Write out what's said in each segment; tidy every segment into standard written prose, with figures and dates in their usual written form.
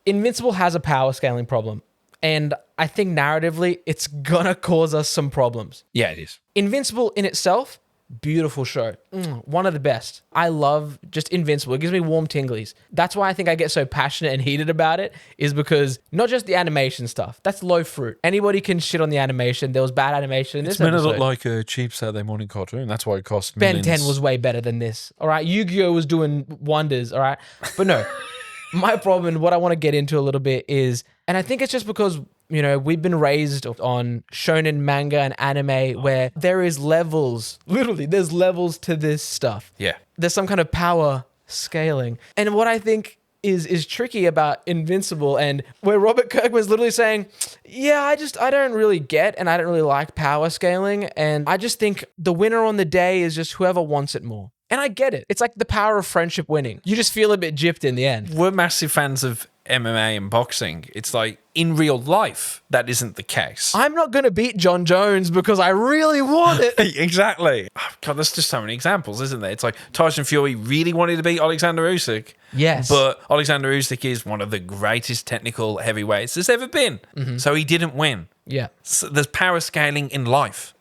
Invincible has a power scaling problem. And I think narratively, it's gonna cause us some problems. Yeah, it is. Invincible in itself, beautiful show. One of the best. I love just Invincible. It gives me warm tinglies. That's why I think I get so passionate and heated about it, is because not just the animation stuff. That's low fruit. Anybody can shit on the animation. There was bad animation in this episode. It's meant to look like a cheap Saturday morning cartoon. That's why it cost millions. Ben 10 was way better than this. All right. Yu-Gi-Oh! Was doing wonders. All right. But no, my problem and what I want to get into a little bit is, and I think it's just because, you know, we've been raised on shonen manga and anime where there is levels, literally, there's levels to this stuff. Yeah. There's some kind of power scaling. And what I think is tricky about Invincible, and where Robert Kirkman is literally saying, yeah, I don't really get, and I don't really like power scaling. And I just think the winner on the day is just whoever wants it more. And I get it. It's like the power of friendship winning. You just feel a bit gypped in the end. We're massive fans of MMA and boxing. It's like, in real life, that isn't the case. I'm not going to beat John Jones because I really want it. Exactly. Oh, God, there's just so many examples, isn't there? It's like Tyson Fury really wanted to beat Alexander Usyk. Yes. But Alexander Usyk is one of the greatest technical heavyweights there's ever been. So he didn't win. Yeah. So there's power scaling in life.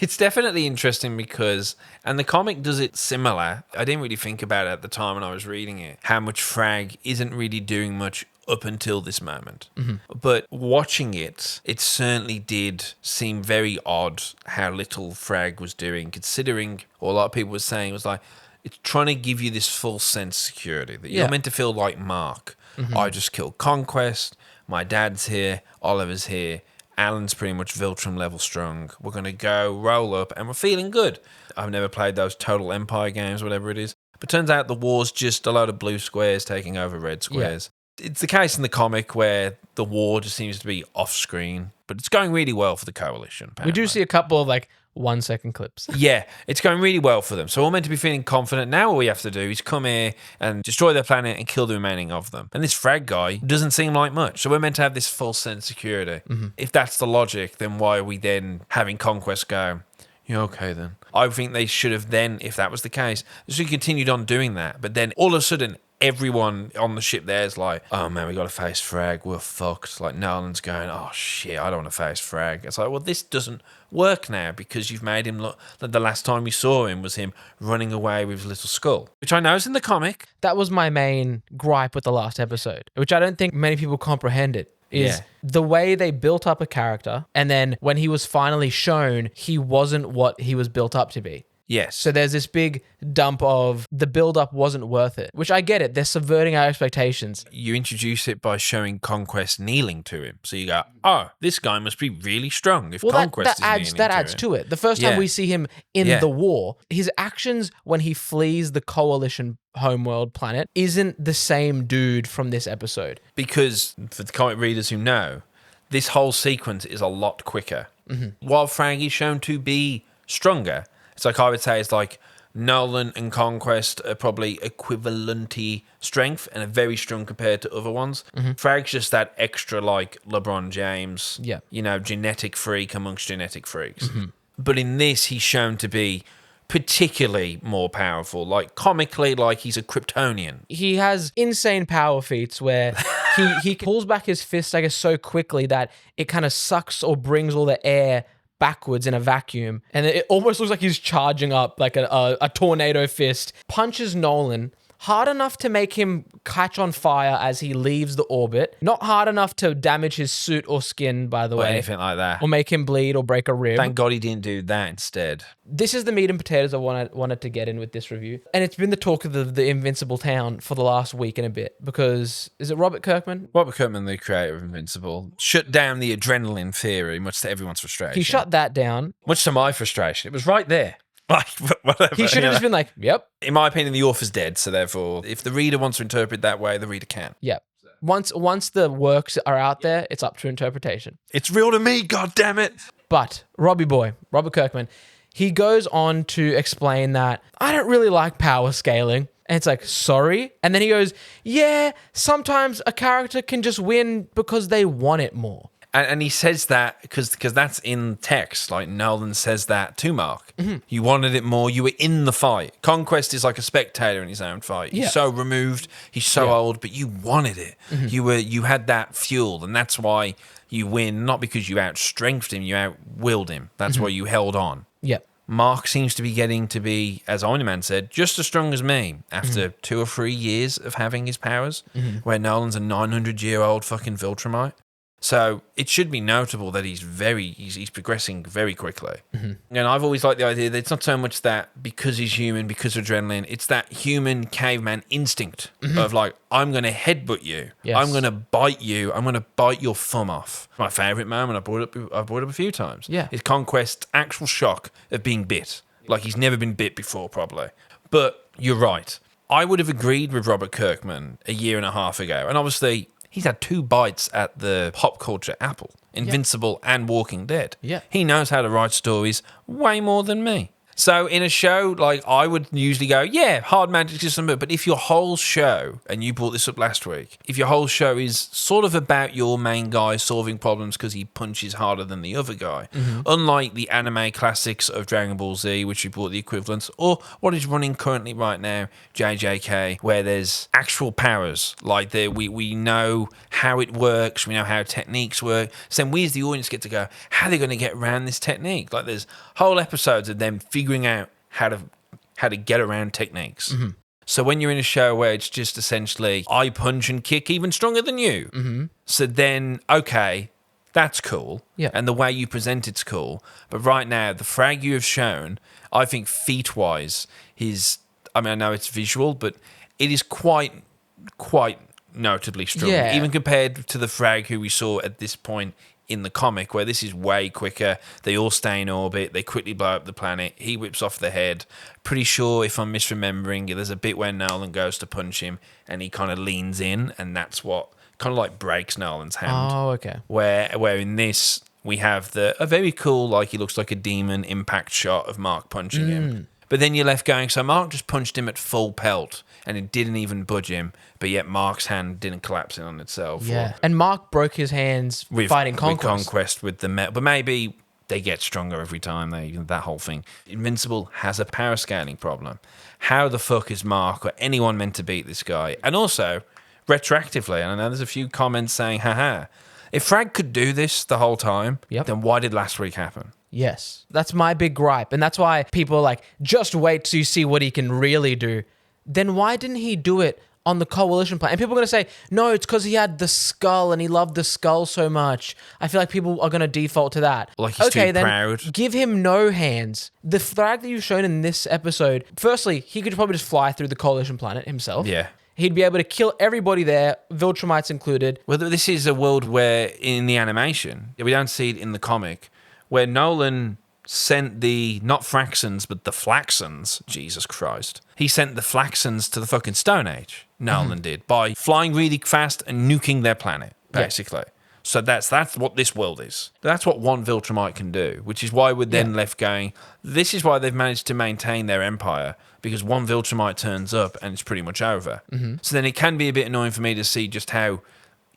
It's definitely interesting because, and the comic does it similar. I didn't really think about it at the time when I was reading it, how much Thragg isn't really doing much up until this moment. But watching it, it certainly did seem very odd how little Thragg was doing, considering what a lot of people were saying was like, it's trying to give you this false sense of security that you're meant to feel like Mark. I just killed Conquest, my dad's here, Oliver's here, Alan's pretty much Viltrum level strong. We're going to go, roll up, and we're feeling good. I've never played those Total Empire games, whatever it is. But turns out the war's just a load of blue squares taking over red squares. Yeah. It's the case in the comic where the war just seems to be off-screen, but it's going really well for the Coalition, apparently. We do see a couple of, 1-second clips. Yeah, it's going really well for them. So we're meant to be feeling confident. Now all we have to do is come here and destroy their planet and kill the remaining of them. And this Thragg guy doesn't seem like much. So we're meant to have this false sense of security. If that's the logic, then why are we then having Conquest go, yeah, okay then. I think they should have then, if that was the case, just continued on doing that. But then all of a sudden, everyone on the ship there is like, oh man, we got to face Thragg. We're fucked. Like Nolan's going, oh shit, I don't want to face Thragg. It's like, well, this doesn't work now because you've made him look like the last time you saw him was him running away with his little skull, which I know is in the comic. That was my main gripe with the last episode, which I don't think many people comprehended. Is the way they built up a character, and then when he was finally shown, he wasn't what he was built up to be. Yes. So there's this big dump of the build-up wasn't worth it, which I get it. They're subverting our expectations. You introduce it by showing Conquest kneeling to him. So you go, oh, this guy must be really strong if Conquest is kneeling that adds to it. The first time we see him in the war, his actions when he flees the Coalition homeworld planet isn't the same dude from this episode. Because for the comic readers who know, this whole sequence is a lot quicker. While Thragg is shown to be stronger, it's like I would say it's like Nolan and Conquest are probably equivalenty strength and are very strong compared to other ones. Thragg's just that extra like LeBron James, genetic freak amongst genetic freaks. But in this, he's shown to be particularly more powerful, like comically like he's a Kryptonian. He has insane power feats where he pulls back his fist, I guess, so quickly that it kind of sucks or brings all the air backwards in a vacuum, and it almost looks like he's charging up like a tornado fist, punches Nolan hard enough to make him catch on fire as he leaves the orbit, not hard enough to damage his suit or skin, by the way, anything like that, or make him bleed or break a rib. Thank God he didn't do that instead. This is the meat and potatoes I wanted to get in with this review, and it's been the talk of the Invincible town for the last week and a bit, because is it Robert Kirkman? Robert Kirkman, the creator of Invincible, shut down the adrenaline theory, much to everyone's frustration. He shut that down. Much to my frustration. It was right there. Like, whatever. He should have just been like, yep. In my opinion, the author's dead, so therefore, if the reader wants to interpret that way, the reader can. Yep. Once the works are out there, it's up to interpretation. It's real to me, goddammit. But Robert Kirkman, he goes on to explain that I don't really like power scaling. And it's like, sorry? And then he goes, yeah, sometimes a character can just win because they want it more. And he says that because that's in text. Like Nolan says that to Mark. You wanted it more. You were in the fight. Conquest is like a spectator in his own fight. He's so removed. He's so old, but you wanted it. You had that fuel, and that's why you win. Not because you outstrengthed him, you outwilled him. That's why you held on. Yep. Mark seems to be getting to be, as Omni-Man said, just as strong as me after 2 or 3 years of having his powers, where Nolan's a 900-year-old fucking Viltrumite. So it should be notable that he's progressing very quickly. And I've always liked the idea that it's not so much that because he's human, because of adrenaline, it's that human caveman instinct of like, I'm going to headbutt you. Yes. I'm going to bite you. I'm going to bite your thumb off. My favourite moment, I brought up a few times, is Conquest's actual shock of being bit. Like he's never been bit before, probably. But you're right. I would have agreed with Robert Kirkman a year and a half ago. And obviously, he's had 2 bites at the pop culture apple, Invincible and Walking Dead. Yeah. He knows how to write stories way more than me. So in a show, like I would usually go, yeah, hard magic system, but if your whole show, and you brought this up last week, if your whole show is sort of about your main guy solving problems because he punches harder than the other guy, unlike the anime classics of Dragon Ball Z, which we brought the equivalents, or what is running currently right now, JJK, where there's actual powers, like we know how it works, we know how techniques work, so then we as the audience get to go, how are they going to get around this technique? Like there's whole episodes of them figuring out how to get around techniques. So when you're in a show where it's just essentially I punch and kick even stronger than you, so then okay, that's cool, and the way you present it's cool. But right now, the Thragg you have shown, I think feat-wise, I know it's visual, but it is quite notably strong, even compared to the Thragg who we saw at this point in the comic, where this is way quicker. They all stay in orbit. They quickly blow up the planet. He whips off the head. Pretty sure, if I'm misremembering, there's a bit where Nolan goes to punch him and he kind of leans in, and that's what kind of like breaks Nolan's hand. Oh, okay. Where in this, we have a very cool, like he looks like a demon impact shot of Mark punching him. But then you're left going, so Mark just punched him at full pelt and it didn't even budge him, but yet Mark's hand didn't collapse in on itself. Yeah. And Mark broke his hands fighting Conquest. With Conquest with the metal. But maybe they get stronger every time, that whole thing. Invincible has a power scaling problem. How the fuck is Mark or anyone meant to beat this guy? And also, retroactively, and I know there's a few comments saying, haha, if Thragg could do this the whole time, then why did last week happen? Yes. That's my big gripe. And that's why people are like, just wait till you see what he can really do. Then why didn't he do it on the Coalition planet? And people are going to say, no, it's because he had the skull and he loved the skull so much. I feel like people are going to default to that. Like he's too proud. Give him no hands. The Thragg that you've shown in this episode, firstly, he could probably just fly through the Coalition planet himself. Yeah. He'd be able to kill everybody there, Viltrumites included. Well, this is a world where, in the animation, we don't see it in the comic, where Nolan sent the, not Fraxons, but the Flaxons, Jesus Christ. He sent the Flaxons to the fucking Stone Age, Nolan did, by flying really fast and nuking their planet, basically. Yeah. So that's what this world is. That's what one Viltrumite can do, which is why we're then left going, this is why they've managed to maintain their empire, because one Viltrumite turns up and it's pretty much over. So then it can be a bit annoying for me to see just how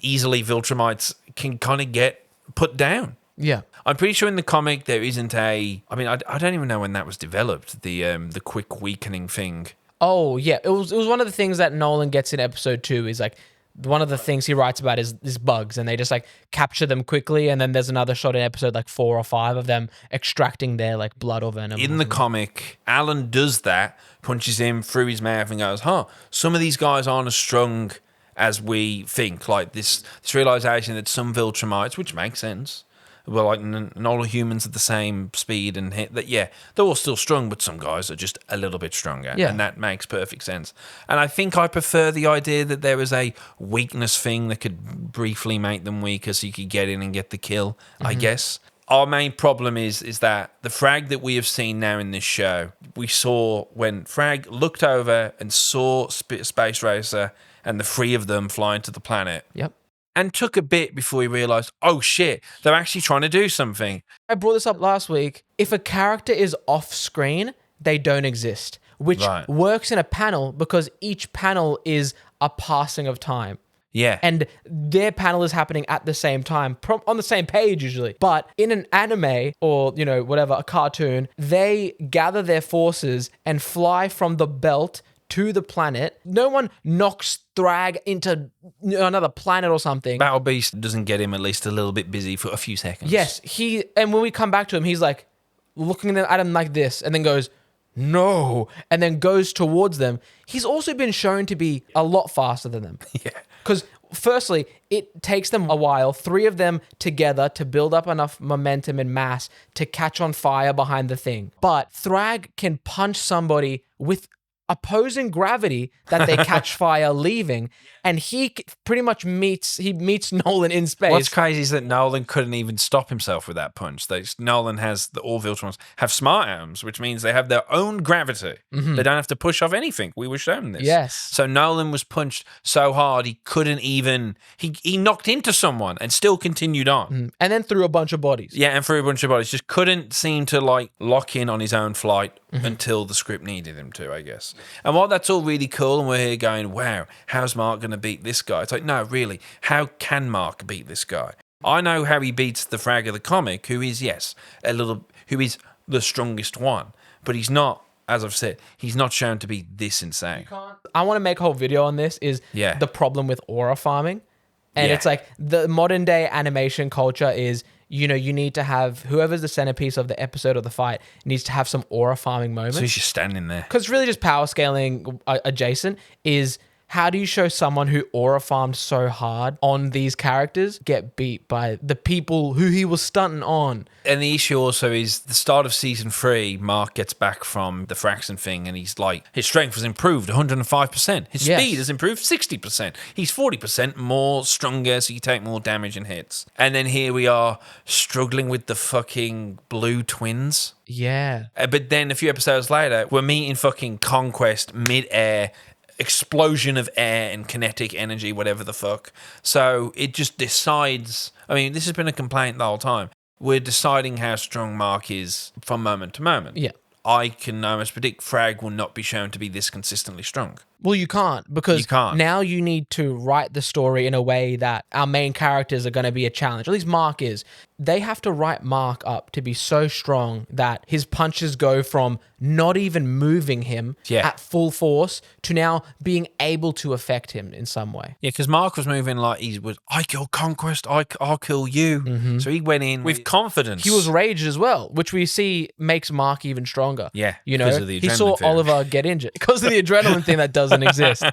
easily Viltrumites can kind of get put down. Yeah. I'm pretty sure in the comic there isn't I don't even know when that was developed, the quick weakening thing. Oh, yeah. It was one of the things that Nolan gets in episode 2 is like, one of the things he writes about is bugs, and they just like capture them quickly, and then there's another shot in episode like 4 or 5 of them extracting their like blood or venom. In the comic, Alan does that, punches him through his mouth and goes, some of these guys aren't as strong as we think. Like this realization that some Viltrumites, which makes sense, well, like not all humans at the same speed and hit that. Yeah, they're all still strong, but some guys are just a little bit stronger, and that makes perfect sense. And I think I prefer the idea that there was a weakness thing that could briefly make them weaker, so you could get in and get the kill. I guess our main problem is that the Thragg that we have seen now in this show, we saw when Thragg looked over and saw Space Racer and the 3 of them flying to the planet. Yep. And took a bit before he realised, oh shit, they're actually trying to do something. I brought this up last week. If a character is off screen, they don't exist, which works in a panel because each panel is a passing of time. Yeah. And their panel is happening at the same time, on the same page usually. But in an anime or, whatever, a cartoon, they gather their forces and fly from the belt to the planet. No one knocks Thragg into another planet or something. Battle Beast doesn't get him at least a little bit busy for a few seconds. Yes, and when we come back to him, he's like looking at him like this and then goes, no, and then goes towards them. He's also been shown to be a lot faster than them. Yeah. Because firstly, it takes them a while, 3 of them together, to build up enough momentum and mass to catch on fire behind the thing. But Thragg can punch somebody with opposing gravity that they catch fire leaving, and he pretty much meets Nolan in space. What's crazy is that Nolan couldn't even stop himself with that punch. Nolan has all Viltrums have smart atoms, which means they have their own gravity. They don't have to push off anything. We were shown this. Yes. So Nolan was punched so hard he couldn't even. He knocked into someone and still continued on. And then through a bunch of bodies. Yeah, and through a bunch of bodies. Just couldn't seem to lock in on his own flight until the script needed him to, I guess. And while that's all really cool, and we're here going, wow, how's Mark going to beat this guy? It's like, no, really, how can Mark beat this guy? I know how he beats the Thragg of the comic, who is, yes, who is the strongest one, but he's not, as I've said, he's not shown to be this insane. I want to make a whole video on this, is the problem with aura farming. And it's like the modern day animation culture is, you need to have whoever's the centerpiece of the episode or the fight needs to have some aura farming moments. So he's just standing there. Because really just power scaling adjacent is, how do you show someone who aura farmed so hard on these characters get beat by the people who he was stunting on? And the issue also is the start of season 3, Mark gets back from the Fraxon thing and he's like, his strength has improved 105%. His speed has improved 60%. He's 40% more stronger, so you take more damage and hits. And then here we are struggling with the fucking blue twins. Yeah. But then a few episodes later, we're meeting fucking Conquest mid-air, explosion of air and kinetic energy, whatever the fuck. So it just decides. I mean, this has been a complaint the whole time. We're deciding how strong Mark is from moment to moment. Yeah. I can almost predict Thragg will not be shown to be this consistently strong. Well, you can't, because now you need to write the story in a way that our main characters are going to be a challenge. At least Mark is. They have to write Mark up to be so strong that his punches go from not even moving him at full force to now being able to affect him in some way. Yeah, because Mark was moving like he was, I kill Conquest, I'll kill you. So he went in with confidence. He was raged as well, which we see makes Mark even stronger. Yeah, because of the adrenaline. He saw Oliver get injured because of the adrenaline thing that doesn't exist.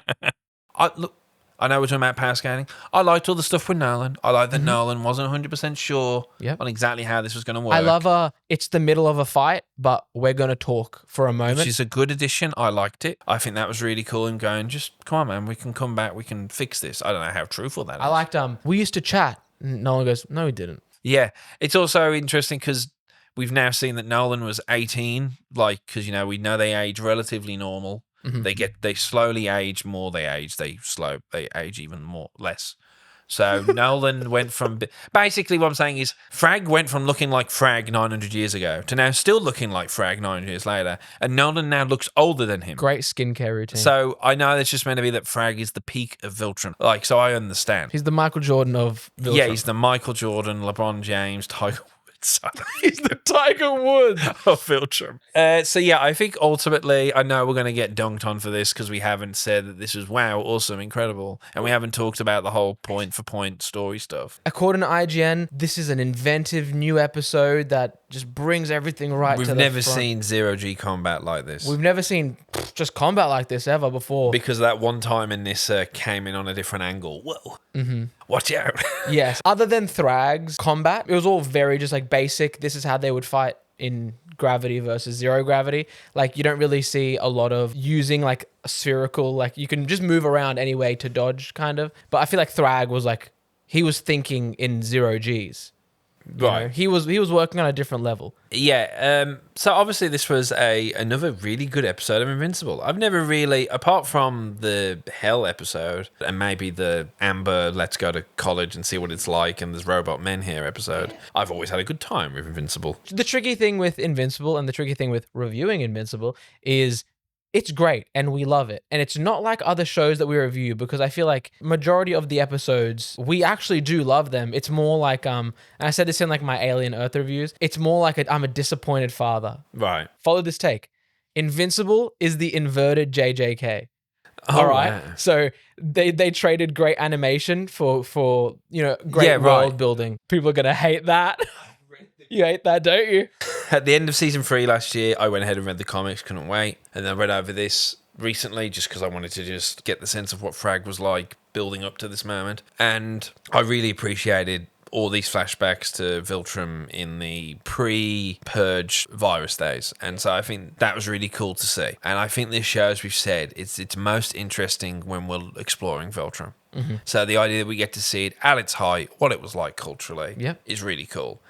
I know we're talking about power scaling. I liked all the stuff with Nolan. I like that Nolan wasn't 100% sure on exactly how this was going to work. I love it's the middle of a fight, but we're going to talk for a moment. Which is a good addition. I liked it. I think that was really cool. Him going, just come on, man, we can come back. We can fix this. I don't know how truthful that is. I liked, we used to chat. Nolan goes, no, we didn't. Yeah. It's also interesting because we've now seen that Nolan was 18, because, we know they age relatively normal. They slowly age more. They age even more less. So Nolan went from basically what I'm saying is Thragg went from looking like Thragg 900 years ago to now still looking like Thragg 900 years later, and Nolan now looks older than him. Great skincare routine. So I know it's just meant to be that Thragg is the peak of Viltrum. So I understand. He's the Michael Jordan of Viltrum. Yeah, he's the Michael Jordan, LeBron James, Tiger. He's the Tiger Woods of Viltrum. So yeah, I think ultimately, I know we're going to get dunked on for this because we haven't said that this is wow, awesome, incredible, and we haven't talked about the whole point for point story stuff. According to IGN, this is an inventive new episode that just brings everything right to the front. We've never seen zero-G combat like this. We've never seen just combat like this ever before. Because that one time in this came in on a different angle. Whoa. Watch out. Yes. Other than Thragg's combat, it was all very just basic. This is how they would fight in gravity versus zero gravity. You don't really see a lot of using a spherical, you can just move around anyway to dodge kind of. But I feel like Thragg was he was thinking in zero Gs. Right. He was working on a different level. Yeah. So obviously this was another really good episode of Invincible. I've never really, apart from the Hell episode and maybe the Amber Let's Go to College and See What It's Like and There's Robot Men Here episode, I've always had a good time with Invincible. The tricky thing with Invincible and the tricky thing with reviewing Invincible is It's great and we love it. And it's not like other shows that we review, because I feel like majority of the episodes, we actually do love them. It's more like, and I said this in like my Alien Earth reviews, it's more like I'm a disappointed father. Right. Follow this take. Invincible is the inverted JJK. Oh, all right. yeah. So they traded great animation for great world building. People are gonna hate that. You hate that, don't you? At the end of season 3 last year, I went ahead and read the comics, couldn't wait. And then I read over this recently just because I wanted to just get the sense of what Thragg was like building up to this moment. And I really appreciated all these flashbacks to Viltrum in the pre-Purge virus days. And so I think that was really cool to see. And I think this show, as we've said, it's most interesting when we're exploring Viltrum. Mm-hmm. So the idea that we get to see it at its height, what it was like culturally, is really cool.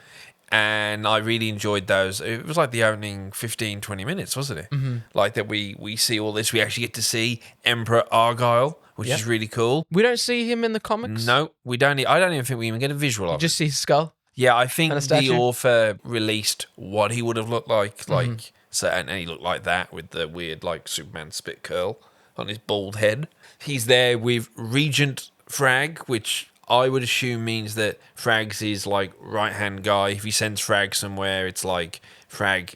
And I really enjoyed those. It was like the opening 15, 20 minutes, wasn't it? Mm-hmm. Like that we see all this. We actually get to see Emperor Argyle, which is really cool. We don't see him in the comics? No, we don't. I don't even think we even get a visual of it. Just see his skull? Yeah, I think the author released what he would have looked like. So, and he looked like that with the weird like Superman spit curl on his bald head. He's there with Regent Thragg, which I would assume means that Thragg's his like right-hand guy. If he sends Thragg somewhere, it's like Thragg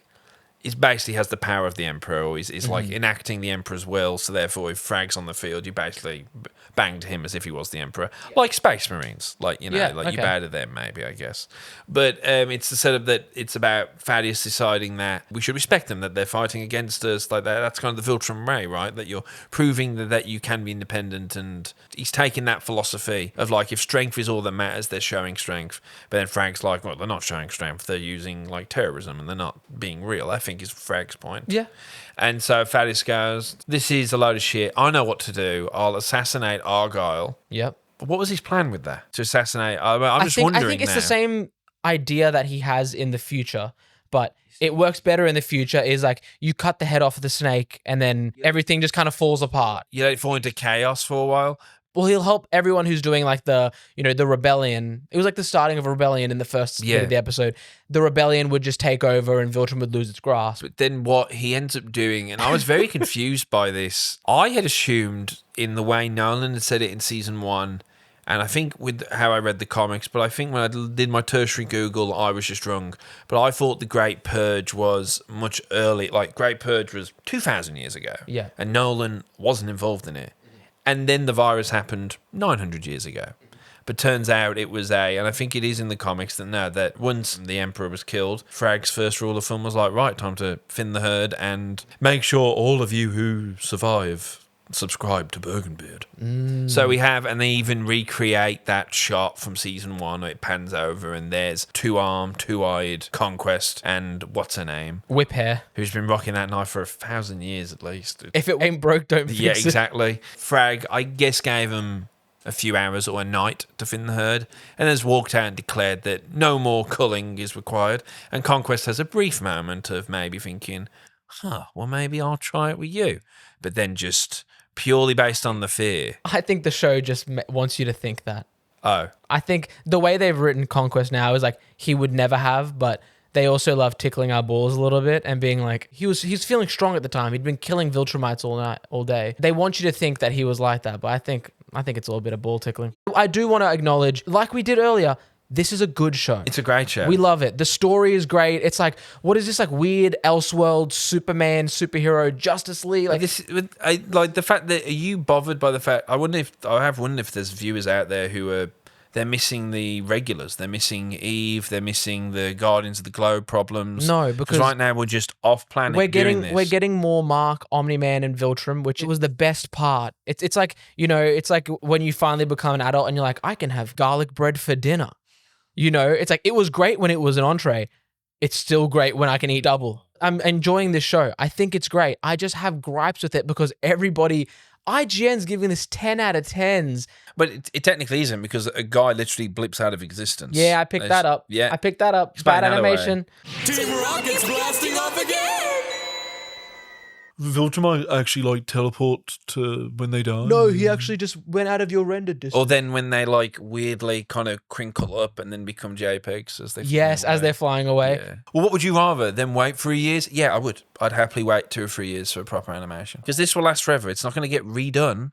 is basically has the power of the Emperor, or is like enacting the Emperor's will. So therefore, if Thragg's on the field, you basically banged him as if he was the Emperor, like Space Marines, you bow to them, maybe, I guess. But it's the setup that it's about Thaddeus deciding that we should respect them, that they're fighting against us, like that. That's kind of the Viltrum way, right? That you're proving that you can be independent, and he's taking that philosophy of like, if strength is all that matters, they're showing strength. But then Thragg's like, well, they're not showing strength, they're using like terrorism, and they're not being real. I think is Thragg's point. Yeah. And so Thaddeus goes, this is a load of shit. I know what to do. I'll assassinate Argyle. Yep. But what was his plan with that? To assassinate? I'm just wondering. I think it's now. the same idea that he has in the future, but it works better in the future. Is like you cut the head off of the snake and then everything just kind of falls apart. You let it fall into chaos for a while. Well, he'll help everyone who's doing like the rebellion. It was like the starting of a rebellion in the first bit of the episode. The rebellion would just take over and Viltrum would lose its grasp. But then what he ends up doing, and I was very confused by this. I had assumed in the way Nolan had said it in season 1, and I think with how I read the comics, but I think when I did my tertiary Google, I was just wrong. But I thought the Great Purge was much early. Like, Great Purge was 2,000 years ago. Yeah. And Nolan wasn't involved in it. And then the virus happened 900 years ago. But turns out it was and I think it is in the comics that once the Emperor was killed, Thragg's first rule of thumb was like, right, time to thin the herd and make sure all of you who survive subscribe to Bergenbeard. So we have, and they even recreate that shot from season 1. It pans over and there's two-armed, two-eyed Conquest and what's her name? Whip hair. Who's been rocking that knife for 1,000 years at least. If it ain't broke, don't fix it. Yeah, exactly. Thragg, I guess, gave him a few hours or a night to thin the herd, and has walked out and declared that no more culling is required. And Conquest has a brief moment of maybe thinking, well, maybe I'll try it with you. But then just purely based on the fear. I think the show just wants you to think that. Oh. I think the way they've written Conquest now is like he would never have, but they also love tickling our balls a little bit and being like, he's feeling strong at the time. He'd been killing Viltrumites all day. They want you to think that he was like that, but I think it's all a bit of ball tickling. I do want to acknowledge, like we did earlier, this is a good show. It's a great show. We love it. The story is great. It's like, what is this like weird Elseworld Superman superhero Justice League? Like the fact that, are you bothered by the fact? I have wondered if there's viewers out there who they're missing the regulars. They're missing Eve. They're missing the Guardians of the Globe problems. No, because right now we're just off planet. We're getting more Mark, Omni-Man, and Viltrum, which was the best part. It's like it's like when you finally become an adult and you're like, I can have garlic bread for dinner. It's like, it was great when it was an entree. It's still great when I can eat double. I'm enjoying this show. I think it's great. I just have gripes with it because IGN's giving this 10 out of 10s. But it technically isn't, because a guy literally blips out of existence. Yeah, I picked that up. Yeah. I picked that up. Bad animation. Team Rocket's blasting off again! Viltrum actually like teleport to when they die. No, he actually just went out of your render distance. Or then when they like weirdly kind of crinkle up and then become JPEGs as they Yes, as they're flying away. Yeah. Well, what would you rather? Then wait 3 years? Yeah, I would. I'd happily wait 2 or 3 years for a proper animation. Because this will last forever. It's not going to get redone.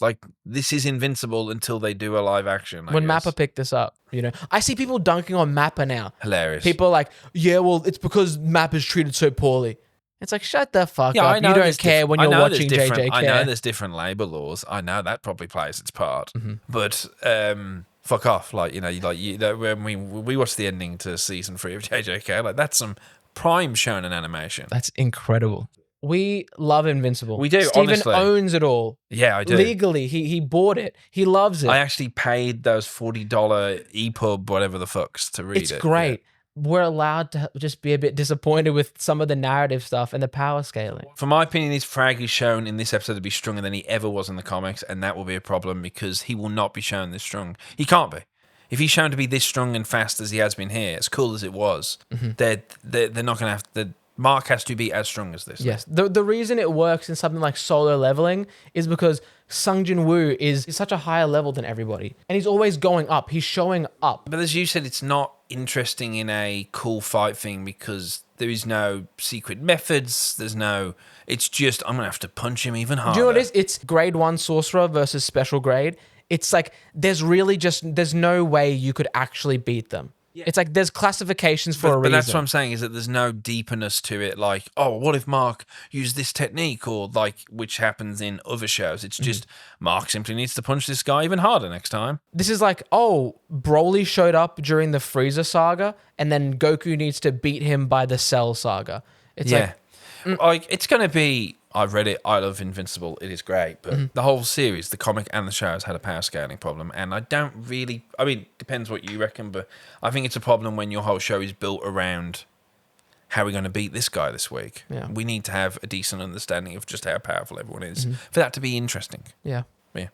Like, this is Invincible until they do a live action. When Mappa picked this up, you know. I see people dunking on Mappa now. Hilarious. People are like, yeah, well, it's because Mappa's treated so poorly. It's like, shut the fuck up. You don't care when you're watching JJK. I know there's different labor laws. I know that probably plays its part. But fuck off. Like, you know, when we watched the ending to season 3 of JJK, like, that's some prime shonen animation. That's incredible. We love Invincible. We do, Steven honestly. owns it all. Yeah, I do. Legally, he bought it. He loves it. I actually paid those $40 EPUB, whatever the fucks, to read it. It's great. Yeah. We're allowed to just be a bit disappointed with some of the narrative stuff and the power scaling. For my opinion, is Thragg is shown in this episode to be stronger than he ever was in the comics, and that will be a problem because he will not be shown this strong. He can't be. If he's shown to be this strong and fast as he has been here, as cool as it was, they're not going to have the Mark has to be as strong as this. Yes. The reason it works in something like solo leveling is because Sung Jin Woo is such a higher level than everybody. And he's always going up. He's showing up. But as you said, it's not interesting in a cool fight thing because there is no secret methods. It's just, I'm going to have to punch him even harder. Do you know what it is? It's grade 1 sorcerer versus special grade. It's like, there's no way you could actually beat them. Yeah. It's like there's classifications for a reason. But that's what I'm saying is that there's no deepness to it. Like, oh, what if Mark used this technique or like, which happens in other shows. It's just Mark simply needs to punch this guy even harder next time. This is like, oh, Broly showed up during the Frieza saga and then Goku needs to beat him by the Cell saga. It's like it's going to be, I've read it, I love Invincible, it is great, but the whole series, the comic and the show, has had a power scaling problem, and I don't really, I mean, depends what you reckon, but I think it's a problem when your whole show is built around how are we going to beat this guy this week. Yeah. We need to have a decent understanding of just how powerful everyone is for that to be interesting. Yeah. Yeah.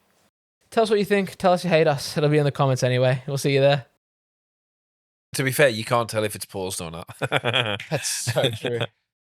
Tell us what you think. Tell us you hate us. It'll be in the comments anyway. We'll see you there. To be fair, you can't tell if it's paused or not. That's so true.